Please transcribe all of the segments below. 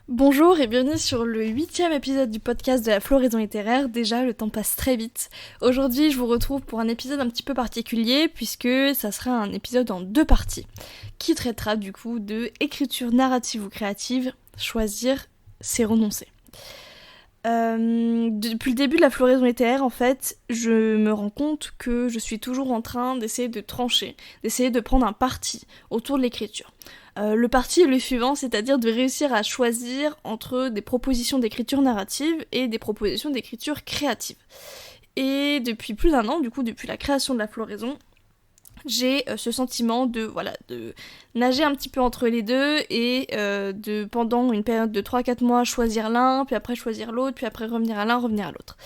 Bonjour et bienvenue sur le 8e épisode du podcast de la floraison littéraire. Déjà, le temps passe très vite. Aujourd'hui, je vous retrouve pour un épisode un petit peu particulier puisque ça sera un épisode en 2 parties qui traitera du coup de écriture narrative ou créative, choisir, c'est renoncer. Depuis le début de la floraison littéraire, en fait, je me rends compte que je suis toujours en train d'essayer de trancher, d'essayer de prendre un parti autour de l'écriture. Le parti est le suivant, c'est-à-dire de réussir à choisir entre des propositions d'écriture narrative et des propositions d'écriture créative. Et depuis plus d'1 an, du coup, depuis la création de la floraison, j'ai ce sentiment de nager un petit peu entre les deux et de pendant une période de 3-4 mois choisir l'un, puis après choisir l'autre, puis après revenir à l'un, revenir à l'autre.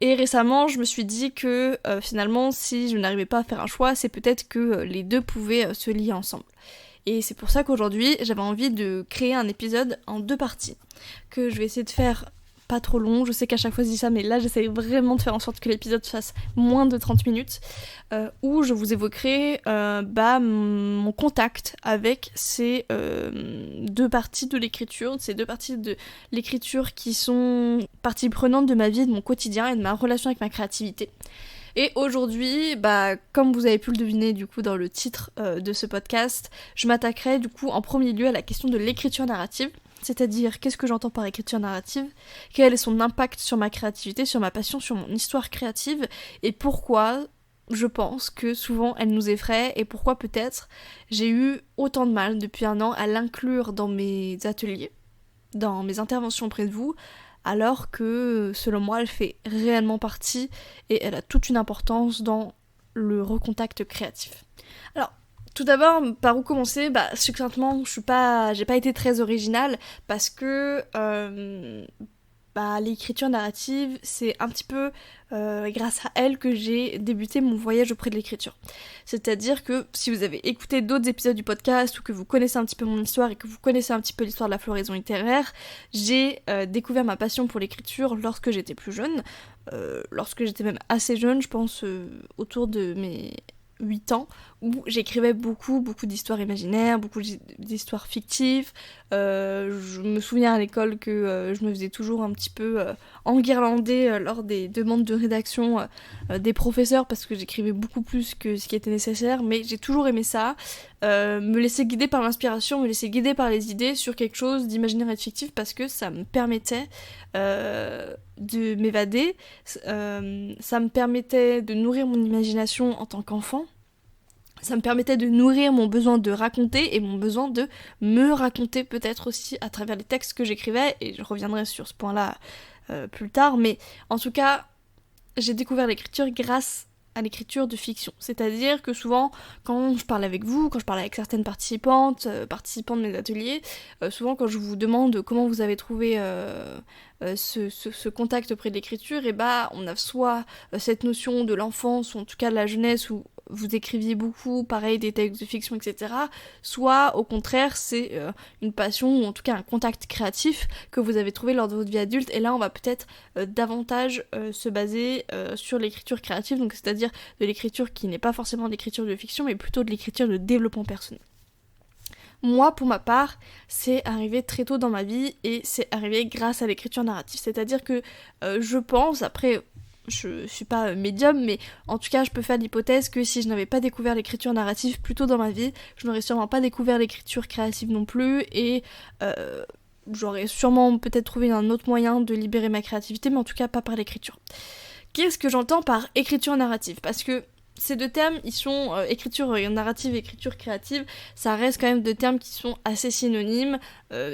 Et récemment, je me suis dit que finalement, si je n'arrivais pas à faire un choix, c'est peut-être que les deux pouvaient se lier ensemble. Et c'est pour ça qu'aujourd'hui, j'avais envie de créer un épisode en 2 parties, que je vais essayer de faire pas trop long. Je sais qu'à chaque fois je dis ça, mais là j'essaie vraiment de faire en sorte que l'épisode fasse moins de 30 minutes, où je vous évoquerai mon contact avec ces 2 parties de l'écriture, ces 2 parties de l'écriture qui sont partie prenante de ma vie, de mon quotidien et de ma relation avec ma créativité. Et aujourd'hui, comme vous avez pu le deviner du coup dans le titre de ce podcast, je m'attaquerai du coup en premier lieu à la question de l'écriture narrative, c'est-à-dire qu'est-ce que j'entends par écriture narrative, quel est son impact sur ma créativité, sur ma passion, sur mon histoire créative, et pourquoi je pense que souvent elle nous effraie, et pourquoi peut-être j'ai eu autant de mal depuis 1 an à l'inclure dans mes ateliers, dans mes interventions auprès de vous, alors que selon moi elle fait réellement partie et elle a toute une importance dans le recontact créatif. Alors, tout d'abord, par où commencer ? Succinctement, j'ai pas été très originale parce que l'écriture narrative, c'est un petit peu grâce à elle que j'ai débuté mon voyage auprès de l'écriture. C'est-à-dire que si vous avez écouté d'autres épisodes du podcast ou que vous connaissez un petit peu mon histoire et que vous connaissez un petit peu l'histoire de la floraison littéraire, j'ai découvert ma passion pour l'écriture lorsque j'étais plus jeune, lorsque j'étais même assez jeune, je pense autour de mes 8 ans, où j'écrivais beaucoup d'histoires imaginaires, beaucoup d'histoires fictives. Je me souviens à l'école que je me faisais toujours un petit peu enguirlander lors des demandes de rédaction des professeurs parce que j'écrivais beaucoup plus que ce qui était nécessaire, mais j'ai toujours aimé ça, me laisser guider par l'inspiration, me laisser guider par les idées sur quelque chose d'imaginaire et de fictif parce que ça me permettait de m'évader, ça me permettait de nourrir mon imagination en tant qu'enfant, ça me permettait de nourrir mon besoin de raconter et mon besoin de me raconter peut-être aussi à travers les textes que j'écrivais, et je reviendrai sur ce point-là plus tard, mais en tout cas, j'ai découvert l'écriture grâce à l'écriture de fiction. C'est-à-dire que souvent, quand je parle avec vous, quand je parle avec certaines participants de mes ateliers, souvent quand je vous demande comment vous avez trouvé ce contact auprès de l'écriture, on a soit cette notion de l'enfance, ou en tout cas de la jeunesse, où vous écriviez beaucoup, pareil, des textes de fiction, etc. Soit, au contraire, c'est une passion, ou en tout cas un contact créatif que vous avez trouvé lors de votre vie adulte, et là on va peut-être davantage se baser sur l'écriture créative, donc c'est-à-dire de l'écriture qui n'est pas forcément l'écriture de fiction, mais plutôt de l'écriture de développement personnel. Moi, pour ma part, c'est arrivé très tôt dans ma vie, et c'est arrivé grâce à l'écriture narrative, c'est-à-dire que je pense, après je suis pas médium, mais en tout cas je peux faire l'hypothèse que si je n'avais pas découvert l'écriture narrative plus tôt dans ma vie, je n'aurais sûrement pas découvert l'écriture créative non plus, et j'aurais sûrement peut-être trouvé un autre moyen de libérer ma créativité, mais en tout cas pas par l'écriture. Qu'est-ce que j'entends par écriture narrative ? Parce que ces 2 termes, ils sont écriture narrative et écriture créative, ça reste quand même 2 termes qui sont assez synonymes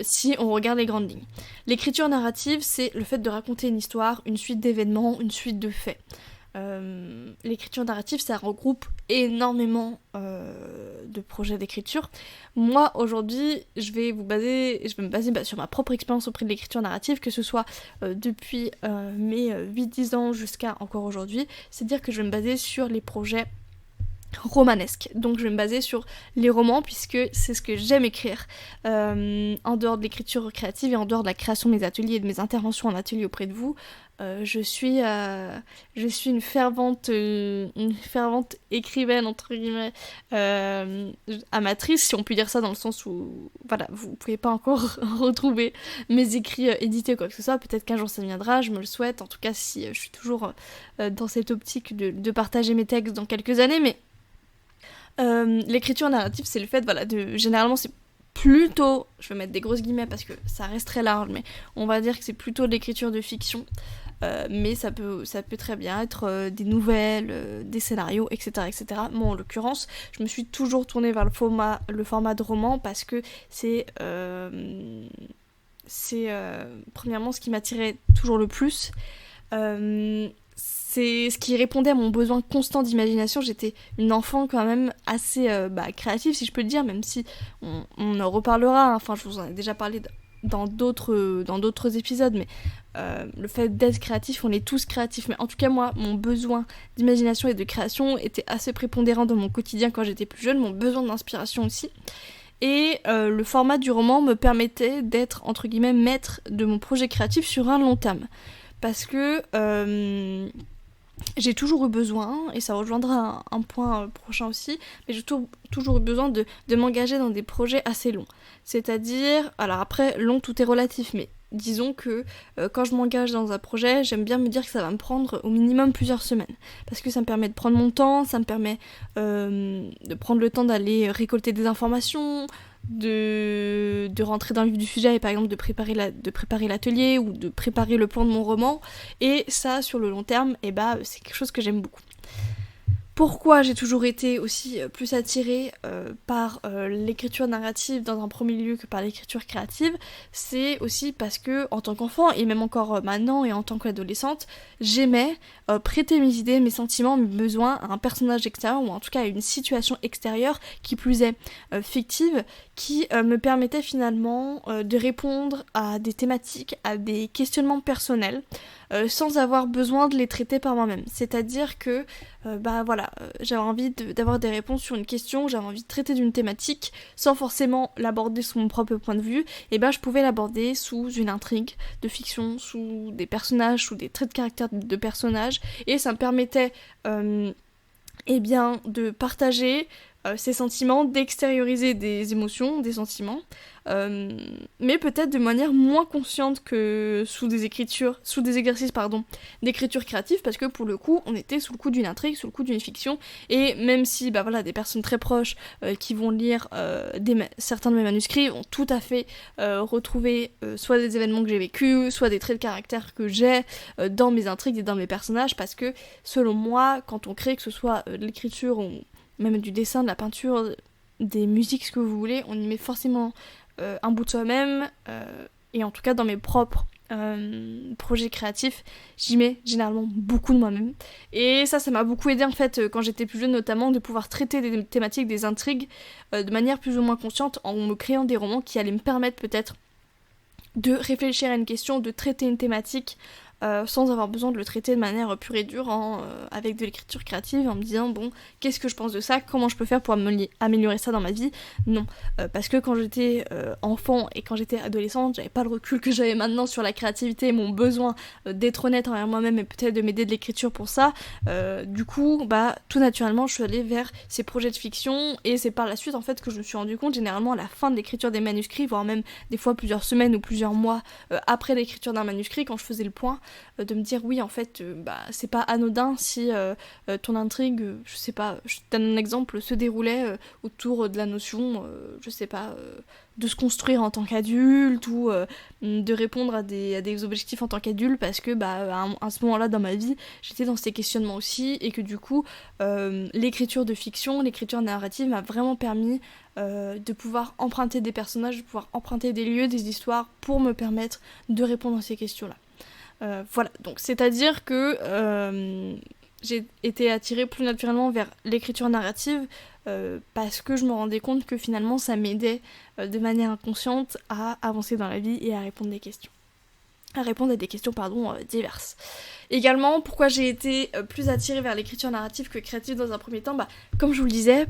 si on regarde les grandes lignes. L'écriture narrative, c'est le fait de raconter une histoire, une suite d'événements, une suite de faits. L'écriture narrative, ça regroupe énormément de projets d'écriture. Moi, aujourd'hui, je vais me baser sur ma propre expérience auprès de l'écriture narrative, que ce soit depuis mes 8-10 ans jusqu'à encore aujourd'hui. C'est-à-dire que je vais me baser sur les projets romanesque. Donc je vais me baser sur les romans puisque c'est ce que j'aime écrire en dehors de l'écriture créative et en dehors de la création de mes ateliers et de mes interventions en atelier auprès de vous. Je suis une fervente écrivaine, entre guillemets, amatrice, si on peut dire ça, dans le sens où, voilà, vous pouvez pas encore retrouver mes écrits édités ou quoi que ce soit. Peut-être qu'un jour ça viendra, je me le souhaite. En tout cas, si je suis toujours dans cette optique de partager mes textes dans quelques années, mais l'écriture narrative, c'est le fait, voilà, généralement c'est plutôt, je vais mettre des grosses guillemets parce que ça reste très large, mais on va dire que c'est plutôt de l'écriture de fiction. Mais ça peut très bien être des nouvelles, des scénarios, etc., etc. Moi, en l'occurrence, je me suis toujours tournée vers le format de roman parce que c'est premièrement ce qui m'attirait toujours le plus. C'est ce qui répondait à mon besoin constant d'imagination. J'étais une enfant quand même assez créative, si je peux le dire, même si on en reparlera. Hein. Enfin, je vous en ai déjà parlé dans d'autres épisodes, mais le fait d'être créatif, on est tous créatifs, mais en tout cas moi, mon besoin d'imagination et de création était assez prépondérant dans mon quotidien quand j'étais plus jeune, mon besoin d'inspiration aussi, et le format du roman me permettait d'être, entre guillemets, maître de mon projet créatif sur un long terme, parce que j'ai toujours eu besoin, et ça rejoindra un point prochain aussi, mais j'ai toujours eu besoin de m'engager dans des projets assez longs. C'est-à-dire, alors après, long tout est relatif, mais disons que quand je m'engage dans un projet, j'aime bien me dire que ça va me prendre au minimum plusieurs semaines. Parce que ça me permet de prendre mon temps, ça me permet de prendre le temps d'aller récolter des informations, de rentrer dans le vif du sujet et par exemple de préparer l'atelier ou de préparer le plan de mon roman. Et ça, sur le long terme, c'est quelque chose que j'aime beaucoup. Pourquoi j'ai toujours été aussi plus attirée par l'écriture narrative dans un premier lieu que par l'écriture créative, c'est aussi parce que en tant qu'enfant, et même encore maintenant et en tant qu'adolescente, j'aimais prêter mes idées, mes sentiments, mes besoins à un personnage extérieur, ou en tout cas à une situation extérieure qui plus est fictive, qui me permettait finalement de répondre à des thématiques, à des questionnements personnels, sans avoir besoin de les traiter par moi-même. C'est-à-dire que j'avais envie d'avoir des réponses sur une question, j'avais envie de traiter d'une thématique sans forcément l'aborder sous mon propre point de vue, et je pouvais l'aborder sous une intrigue de fiction, sous des personnages, sous des traits de caractère de personnages, et ça me permettait de partager ces sentiments, d'extérioriser des émotions, des sentiments, mais peut-être de manière moins consciente que sous des exercices d'écriture créative, parce que pour le coup, on était sous le coup d'une intrigue, sous le coup d'une fiction, et même si des personnes très proches qui vont lire certains de mes manuscrits vont tout à fait retrouver soit des événements que j'ai vécus, soit des traits de caractère que j'ai dans mes intrigues et dans mes personnages, parce que selon moi, quand on crée, que ce soit de l'écriture ou même du dessin, de la peinture, des musiques, ce que vous voulez, on y met forcément un bout de soi-même, et en tout cas dans mes propres projets créatifs, j'y mets généralement beaucoup de moi-même. Et ça m'a beaucoup aidé en fait quand j'étais plus jeune, notamment de pouvoir traiter des thématiques, des intrigues de manière plus ou moins consciente, en me créant des romans qui allaient me permettre peut-être de réfléchir à une question, de traiter une thématique sans avoir besoin de le traiter de manière pure et dure avec de l'écriture créative, en me disant bon, qu'est-ce que je pense de ça, comment je peux faire pour améliorer ça dans ma vie. Non, parce que quand j'étais enfant et quand j'étais adolescente, j'avais pas le recul que j'avais maintenant sur la créativité et mon besoin d'être honnête envers moi-même et peut-être de m'aider de l'écriture pour ça. Du coup, tout naturellement, je suis allée vers ces projets de fiction, et c'est par la suite en fait que je me suis rendu compte, généralement à la fin de l'écriture des manuscrits, voire même des fois plusieurs semaines ou plusieurs mois après l'écriture d'un manuscrit, quand je faisais le point, de me dire oui, en fait c'est pas anodin si ton intrigue, je sais pas, je te donne un exemple, se déroulait autour de la notion de se construire en tant qu'adulte, ou de répondre à des objectifs en tant qu'adulte, parce que à ce moment-là dans ma vie j'étais dans ces questionnements aussi, et que du coup l'écriture de fiction, l'écriture narrative m'a vraiment permis de pouvoir emprunter des personnages, de pouvoir emprunter des lieux, des histoires pour me permettre de répondre à ces questions-là. Voilà, donc c'est-à-dire que j'ai été attirée plus naturellement vers l'écriture narrative parce que je me rendais compte que finalement ça m'aidait de manière inconsciente à avancer dans la vie et à répondre à des questions diverses. Également, pourquoi j'ai été plus attirée vers l'écriture narrative que créative dans un premier temps, comme je vous le disais,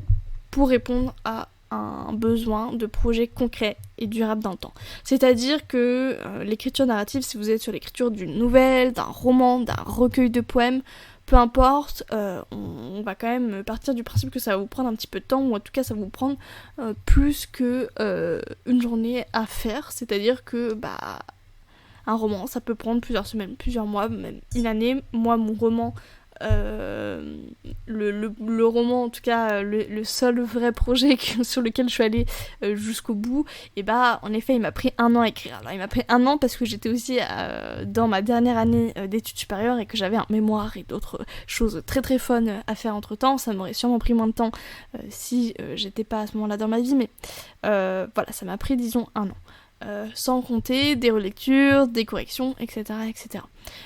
pour répondre à un besoin de projet concret et durable dans le temps. C'est-à-dire que l'écriture narrative, si vous êtes sur l'écriture d'une nouvelle, d'un roman, d'un recueil de poèmes, peu importe, on va quand même partir du principe que ça va vous prendre un petit peu de temps, ou en tout cas ça va vous prendre plus que une journée à faire. C'est-à-dire que un roman, ça peut prendre plusieurs semaines, plusieurs mois, même une année. Moi, mon roman, le roman, en tout cas, le seul vrai projet sur lequel je suis allée jusqu'au bout, et en effet, il m'a pris 1 an à écrire. Alors, il m'a pris 1 an parce que j'étais aussi dans ma dernière année d'études supérieures et que j'avais un mémoire et d'autres choses très très fun à faire entre temps. Ça m'aurait sûrement pris moins de temps si j'étais pas à ce moment-là dans ma vie, mais voilà, ça m'a pris, disons, 1 an. Sans compter des relectures, des corrections, etc. etc.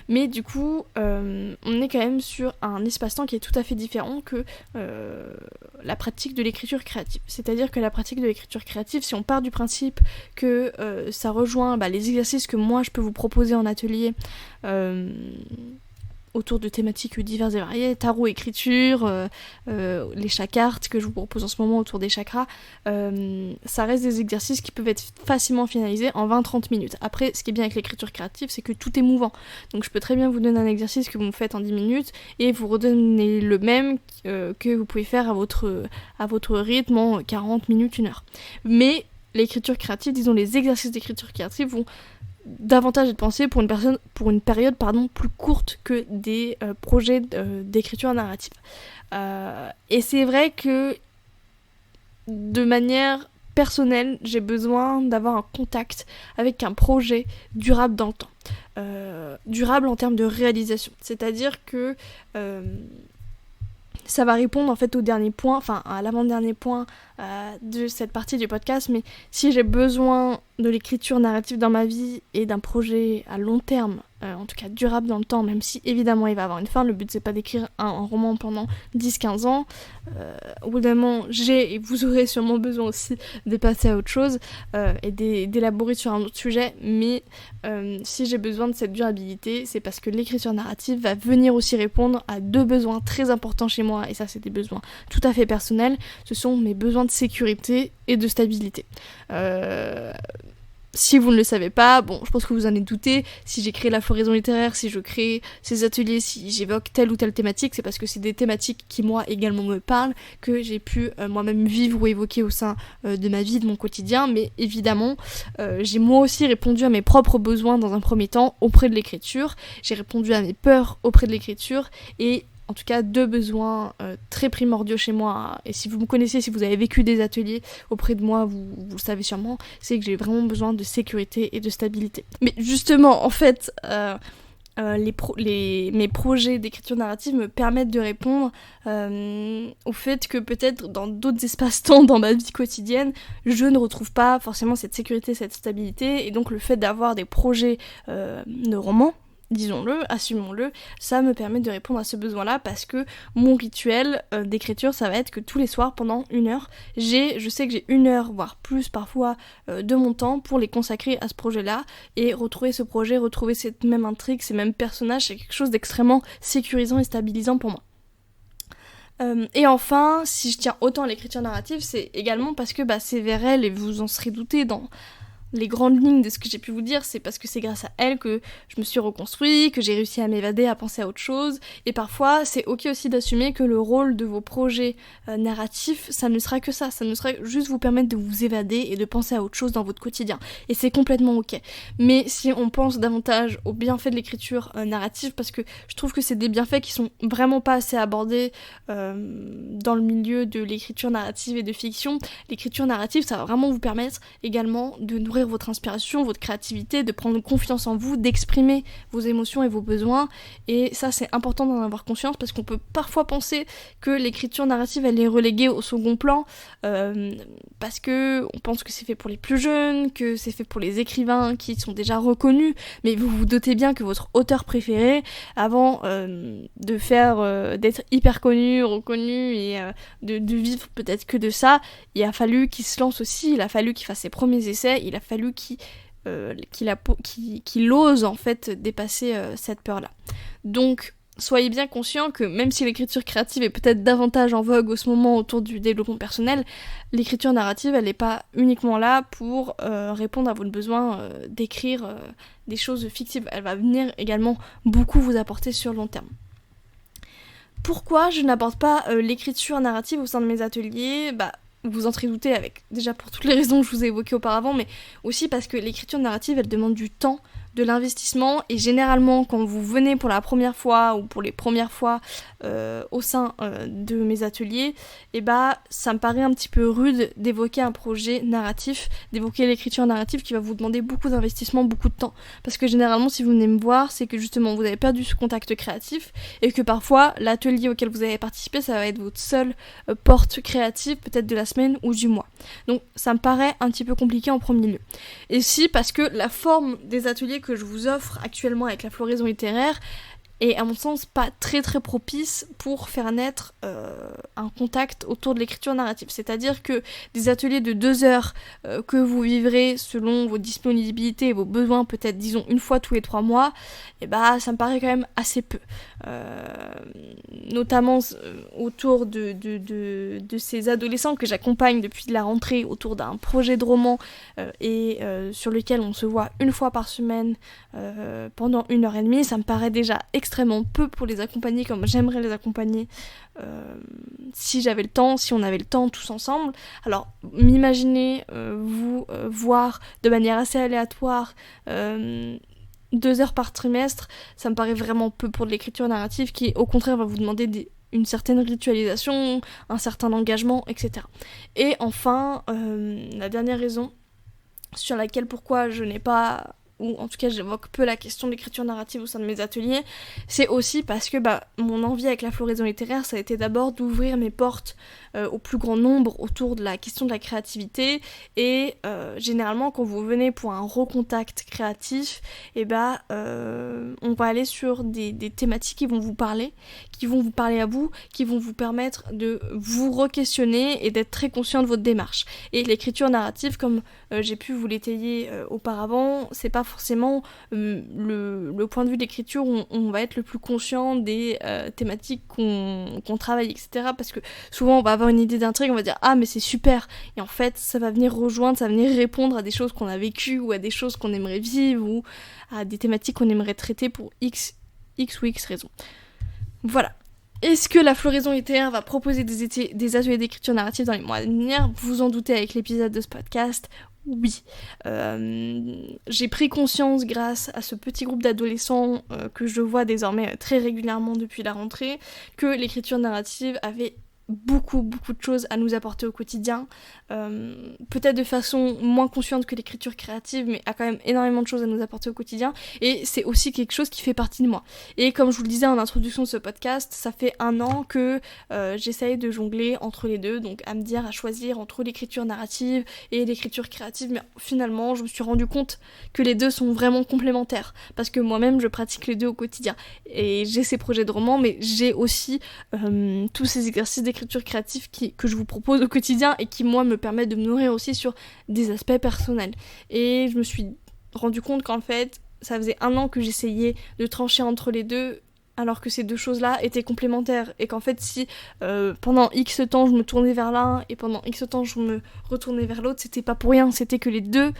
Mais du coup, on est quand même sur un espace-temps qui est tout à fait différent que la pratique de l'écriture créative. C'est-à-dire que la pratique de l'écriture créative, si on part du principe que ça rejoint les exercices que moi je peux vous proposer en atelier, autour de thématiques diverses et variées, tarot, écriture, les chakras que je vous propose en ce moment autour des chakras, ça reste des exercices qui peuvent être facilement finalisés en 20-30 minutes. Après, ce qui est bien avec l'écriture créative, c'est que tout est mouvant. Donc je peux très bien vous donner un exercice que vous faites en 10 minutes et vous redonner le même que vous pouvez faire à votre rythme en 40 minutes, 1 heure. Mais l'écriture créative, disons les exercices d'écriture créative vont davantage être pensé pour une période plus courte que des projets d'écriture narrative. Et c'est vrai que de manière personnelle, j'ai besoin d'avoir un contact avec un projet durable dans le temps. Durable en termes de réalisation. C'est-à-dire que ça va répondre en fait au dernier point, enfin à l'avant-dernier point de cette partie du podcast, mais si j'ai besoin de l'écriture narrative dans ma vie et d'un projet à long terme, en tout cas durable dans le temps, même si évidemment il va avoir une fin, le but c'est pas d'écrire un roman pendant 10-15 ans, au bout d'un moment j'ai, et vous aurez sûrement besoin aussi de passer à autre chose et d'élaborer sur un autre sujet, mais si j'ai besoin de cette durabilité, c'est parce que l'écriture narrative va venir aussi répondre à 2 besoins très importants chez moi, et ça c'est des besoins tout à fait personnels, ce sont mes besoins de sécurité et de stabilité. Si vous ne le savez pas, je pense que vous en êtes douté, si j'ai créé la floraison littéraire, si je crée ces ateliers, si j'évoque telle ou telle thématique, c'est parce que c'est des thématiques qui moi également me parlent, que j'ai pu moi-même vivre ou évoquer au sein de ma vie, de mon quotidien, mais évidemment, j'ai moi aussi répondu à mes propres besoins dans un premier temps auprès de l'écriture, j'ai répondu à mes peurs auprès de l'écriture, et en tout cas 2 besoins très primordiaux chez moi, et si vous me connaissez, si vous avez vécu des ateliers auprès de moi, vous le savez sûrement, c'est que j'ai vraiment besoin de sécurité et de stabilité. Mais justement, en fait, mes projets d'écriture narrative me permettent de répondre au fait que peut-être dans d'autres espaces-temps dans ma vie quotidienne, je ne retrouve pas forcément cette sécurité, cette stabilité, et donc le fait d'avoir des projets de romans, disons-le, assumons-le, ça me permet de répondre à ce besoin-là parce que mon rituel d'écriture, ça va être que tous les soirs, pendant 1 heure, je sais que j'ai 1 heure, voire plus parfois, de mon temps pour les consacrer à ce projet-là, et retrouver ce projet, retrouver cette même intrigue, ces mêmes personnages, c'est quelque chose d'extrêmement sécurisant et stabilisant pour moi. Et enfin, si je tiens autant à l'écriture narrative, c'est également parce que c'est vers elle, et vous en serez douté dans les grandes lignes de ce que j'ai pu vous dire, c'est parce que c'est grâce à elle que je me suis reconstruit, que j'ai réussi à m'évader, à penser à autre chose, et parfois c'est ok aussi d'assumer que le rôle de vos projets narratifs, ça ne sera que ça ne sera juste vous permettre de vous évader et de penser à autre chose dans votre quotidien, et c'est complètement ok. Mais si on pense davantage aux bienfaits de l'écriture narrative, parce que je trouve que c'est des bienfaits qui sont vraiment pas assez abordés dans le milieu de l'écriture narrative et de fiction, l'écriture narrative, ça va vraiment vous permettre également de nourrir votre inspiration, votre créativité, de prendre confiance en vous, d'exprimer vos émotions et vos besoins, et ça c'est important d'en avoir conscience parce qu'on peut parfois penser que l'écriture narrative elle est reléguée au second plan parce que on pense que c'est fait pour les plus jeunes, que c'est fait pour les écrivains qui sont déjà reconnus, mais vous vous doutez bien que votre auteur préféré, avant de faire d'être hyper connu, reconnu et de vivre peut-être que de ça, il a fallu qu'il se lance aussi, il a fallu qu'il fasse ses premiers essais, il a fallu qu'il ose en fait dépasser cette peur-là. Donc soyez bien conscient que même si l'écriture créative est peut-être davantage en vogue en ce moment autour du développement personnel, l'écriture narrative, elle n'est pas uniquement là pour répondre à votre besoin d'écrire des choses fictives. Elle va venir également beaucoup vous apporter sur le long terme. Pourquoi je n'aborde pas l'écriture narrative au sein de mes ateliers ? Vous entrez douter avec, déjà pour toutes les raisons que je vous ai évoquées auparavant, mais aussi parce que l'écriture narrative, elle demande du temps, de l'investissement, et généralement quand vous venez pour la première fois ou pour les premières fois au sein de mes ateliers, ça me paraît un petit peu rude d'évoquer un projet narratif, d'évoquer l'écriture narrative qui va vous demander beaucoup d'investissement, beaucoup de temps, parce que généralement si vous venez me voir, c'est que justement vous avez perdu ce contact créatif, et que parfois l'atelier auquel vous avez participé, ça va être votre seule porte créative, peut-être de la semaine ou du mois. Donc ça me paraît un petit peu compliqué en premier lieu. Et si, parce que la forme des ateliers que je vous offre actuellement avec la floraison littéraire est à mon sens pas très très propice pour faire naître un contact autour de l'écriture narrative. C'est-à-dire que des ateliers de 2 heures que vous vivrez selon vos disponibilités et vos besoins, peut-être disons une fois tous les 3 mois, ça me paraît quand même assez peu. Notamment autour de ces adolescents que j'accompagne depuis la rentrée autour d'un projet de roman et sur lequel on se voit une fois par semaine pendant 1h30, ça me paraît déjà extrêmement peu pour les accompagner comme j'aimerais les accompagner si j'avais le temps, si on avait le temps tous ensemble. Alors m'imaginer vous voir de manière assez aléatoire 2 heures par trimestre, ça me paraît vraiment peu pour de l'écriture narrative qui au contraire va vous demander une certaine ritualisation, un certain engagement, etc. Et enfin, la dernière raison sur laquelle pourquoi je n'ai pas, ou en tout cas j'évoque peu la question de l'écriture narrative au sein de mes ateliers, c'est aussi parce que mon envie avec la floraison littéraire, ça a été d'abord d'ouvrir mes portes au plus grand nombre autour de la question de la créativité, et généralement quand vous venez pour un recontact créatif, on va aller sur des thématiques qui vont vous parler à vous, qui vont vous permettre de vous re-questionner et d'être très conscient de votre démarche. Et l'écriture narrative, comme j'ai pu vous l'étayer auparavant, c'est pas forcément le point de vue de l'écriture où on va être le plus conscient des thématiques qu'on travaille, etc. Parce que souvent on va avoir une idée d'intrigue, on va dire « Ah mais c'est super !» Et en fait ça va venir rejoindre, ça va venir répondre à des choses qu'on a vécues ou à des choses qu'on aimerait vivre ou à des thématiques qu'on aimerait traiter pour X ou X raisons. Voilà. Est-ce que la floraison littéraire va proposer des ateliers d'écriture narrative dans les mois à venir ? Vous en doutez avec l'épisode de ce podcast ? Oui. J'ai pris conscience grâce à ce petit groupe d'adolescents que je vois désormais très régulièrement depuis la rentrée que l'écriture narrative avait beaucoup de choses à nous apporter au quotidien, peut-être de façon moins consciente que l'écriture créative, mais a quand même énormément de choses à nous apporter au quotidien, et c'est aussi quelque chose qui fait partie de moi. Et comme je vous le disais en introduction de ce podcast, ça fait 1 an que j'essaye de jongler entre les deux, donc à choisir entre l'écriture narrative et l'écriture créative, mais finalement je me suis rendu compte que les deux sont vraiment complémentaires, parce que moi-même je pratique les deux au quotidien, et j'ai ces projets de romans, mais j'ai aussi tous ces exercices d'écriture créative que je vous propose au quotidien et qui moi me permettent de me nourrir aussi sur des aspects personnels. Et je me suis rendu compte qu'en fait ça faisait 1 an que j'essayais de trancher entre les deux, alors que ces deux choses-là étaient complémentaires, et qu'en fait si pendant X temps je me tournais vers l'un et pendant X temps je me retournais vers l'autre, c'était pas pour rien, c'était que les deux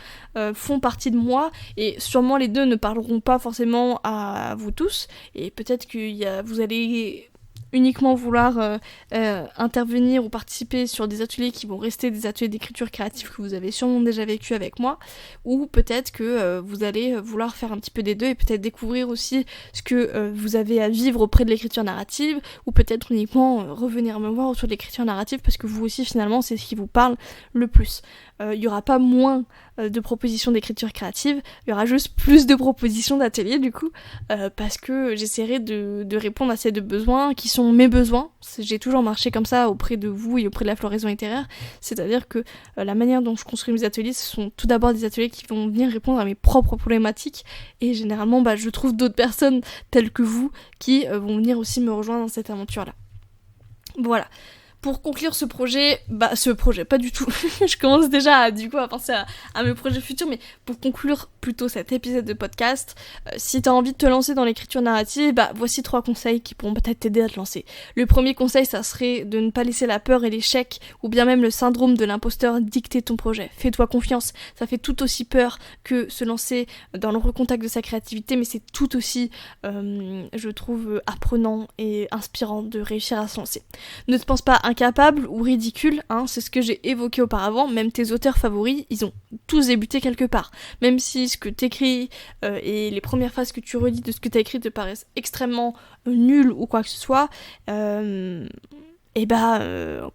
font partie de moi, et sûrement les deux ne parleront pas forcément à vous tous, et peut-être que vous allez uniquement vouloir intervenir ou participer sur des ateliers qui vont rester des ateliers d'écriture créative que vous avez sûrement déjà vécu avec moi, ou peut-être que vous allez vouloir faire un petit peu des deux et peut-être découvrir aussi ce que vous avez à vivre auprès de l'écriture narrative, ou peut-être uniquement revenir me voir autour de l'écriture narrative parce que vous aussi finalement c'est ce qui vous parle le plus. Il y aura pas moins de propositions d'écriture créative, il y aura juste plus de propositions d'ateliers du coup, parce que j'essaierai de répondre à ces deux besoins qui sont mes besoins. J'ai toujours marché comme ça auprès de vous et auprès de la floraison littéraire, c'est-à-dire que la manière dont je construis mes ateliers, ce sont tout d'abord des ateliers qui vont venir répondre à mes propres problématiques, et généralement je trouve d'autres personnes telles que vous qui vont venir aussi me rejoindre dans cette aventure-là. Voilà. Pour conclure ce projet, pas du tout, je commence déjà à penser à mes projets futurs, mais pour conclure plutôt cet épisode de podcast, si t'as envie de te lancer dans l'écriture narrative, voici 3 conseils qui pourront peut-être t'aider à te lancer. Le premier conseil, ça serait de ne pas laisser la peur et l'échec, ou bien même le syndrome de l'imposteur dicter ton projet. Fais-toi confiance, ça fait tout aussi peur que se lancer dans le recontact de sa créativité, mais c'est tout aussi, je trouve, apprenant et inspirant de réussir à se lancer. Ne te pense pas incapable ou ridicule, c'est ce que j'ai évoqué auparavant, même tes auteurs favoris, ils ont tous débuté quelque part. Même si ce que t'écris et les premières phases que tu relis de ce que t'as écrit te paraissent extrêmement nuls ou quoi que ce soit,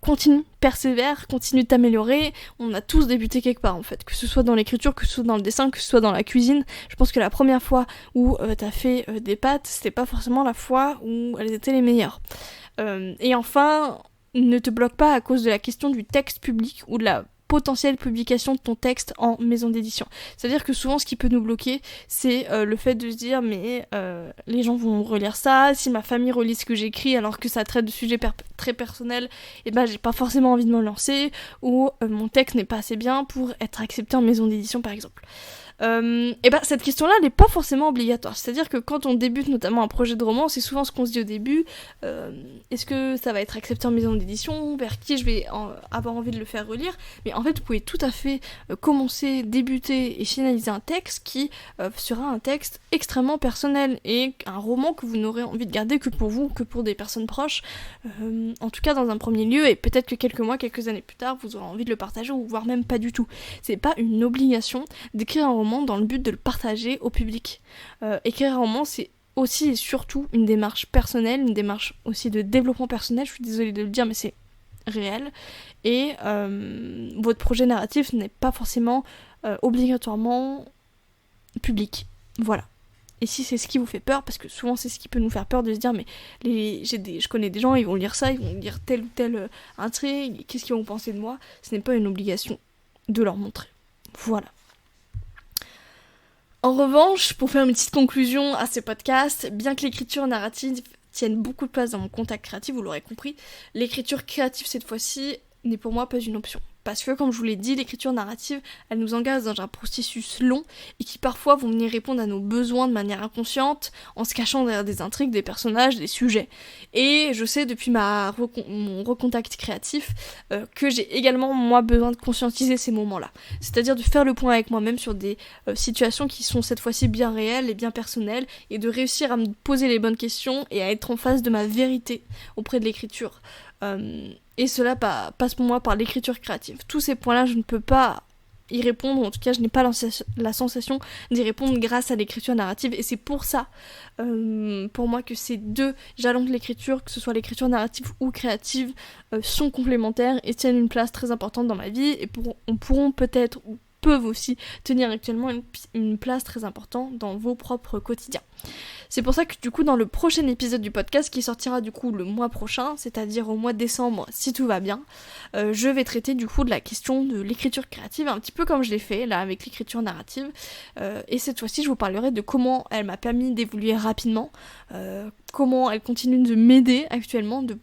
continue, persévère, continue de t'améliorer. On a tous débuté quelque part en fait, que ce soit dans l'écriture, que ce soit dans le dessin, que ce soit dans la cuisine. Je pense que la première fois où t'as fait des pâtes, c'était pas forcément la fois où elles étaient les meilleures. Et enfin, ne te bloque pas à cause de la question du texte public ou de la potentielle publication de ton texte en maison d'édition. C'est-à-dire que souvent ce qui peut nous bloquer, c'est le fait de se dire mais les gens vont relire ça, si ma famille relit ce que j'écris alors que ça traite de sujets très personnels, j'ai pas forcément envie de me lancer, ou mon texte n'est pas assez bien pour être accepté en maison d'édition par exemple. Cette question-là, elle n'est pas forcément obligatoire. C'est-à-dire que quand on débute notamment un projet de roman, c'est souvent ce qu'on se dit au début, est-ce que ça va être accepté en maison d'édition, vers qui je vais avoir envie de le faire relire. Mais en fait, vous pouvez tout à fait commencer, débuter et finaliser un texte qui sera un texte extrêmement personnel et un roman que vous n'aurez envie de garder que pour vous, que pour des personnes proches, en tout cas dans un premier lieu, et peut-être que quelques mois, quelques années plus tard, vous aurez envie de le partager ou voire même pas du tout. C'est pas une obligation d'écrire un roman dans le but de le partager au public. Écrire un roman, c'est aussi et surtout une démarche personnelle, une démarche aussi de développement personnel, je suis désolée de le dire, mais c'est réel, et votre projet narratif n'est pas forcément obligatoirement public. Voilà. Et si c'est ce qui vous fait peur, parce que souvent c'est ce qui peut nous faire peur de se dire mais je connais des gens, ils vont lire ça, ils vont lire telle ou telle intrigue, qu'est-ce qu'ils vont penser de moi, ce n'est pas une obligation de leur montrer. Voilà. En revanche, pour faire une petite conclusion à ces podcasts, bien que l'écriture narrative tienne beaucoup de place dans mon contact créatif, vous l'aurez compris, l'écriture créative cette fois-ci n'est pour moi pas une option. Parce que, comme je vous l'ai dit, l'écriture narrative, elle nous engage dans un processus long et qui parfois vont venir répondre à nos besoins de manière inconsciente, en se cachant derrière des intrigues, des personnages, des sujets. Et je sais depuis mon recontact créatif que j'ai également, moi, besoin de conscientiser ces moments-là. C'est-à-dire de faire le point avec moi-même sur des situations qui sont cette fois-ci bien réelles et bien personnelles, et de réussir à me poser les bonnes questions et à être en face de ma vérité auprès de l'écriture. Et cela passe pour moi par l'écriture créative. Tous ces points-là, je ne peux pas y répondre, ou en tout cas je n'ai pas la sensation d'y répondre grâce à l'écriture narrative, et c'est pour ça, pour moi, que ces 2 jalons de l'écriture, que ce soit l'écriture narrative ou créative, sont complémentaires et tiennent une place très importante dans ma vie, et pourront peut-être, ou peuvent aussi tenir actuellement une place très importante dans vos propres quotidiens. C'est pour ça que du coup dans le prochain épisode du podcast qui sortira du coup le mois prochain, c'est-à-dire au mois de décembre si tout va bien, je vais traiter du coup de la question de l'écriture créative, un petit peu comme je l'ai fait là avec l'écriture narrative, et cette fois-ci je vous parlerai de comment elle m'a permis d'évoluer rapidement, comment elle continue de m'aider actuellement, de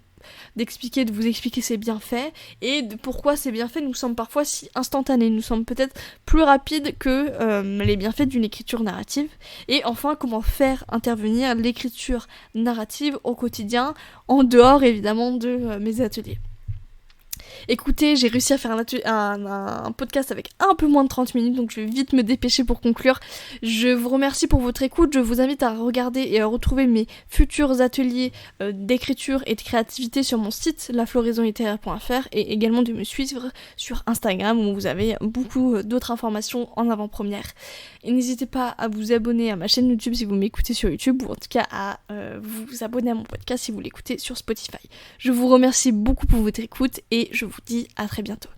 vous expliquer ses bienfaits, et de pourquoi ces bienfaits nous semblent parfois si instantanés, nous semblent peut-être plus rapides que les bienfaits d'une écriture narrative, et enfin comment faire intervenir l'écriture narrative au quotidien, en dehors évidemment de mes ateliers. Écoutez, j'ai réussi à faire un podcast avec un peu moins de 30 minutes, donc je vais vite me dépêcher pour conclure. Je vous remercie pour votre écoute, je vous invite à regarder et à retrouver mes futurs ateliers d'écriture et de créativité sur mon site lafloraisonlittéraire.fr, et également de me suivre sur Instagram où vous avez beaucoup d'autres informations en avant-première. Et n'hésitez pas à vous abonner à ma chaîne YouTube si vous m'écoutez sur YouTube, ou en tout cas à vous abonner à mon podcast si vous l'écoutez sur Spotify. Je vous remercie beaucoup pour votre écoute et je vous dis à très bientôt.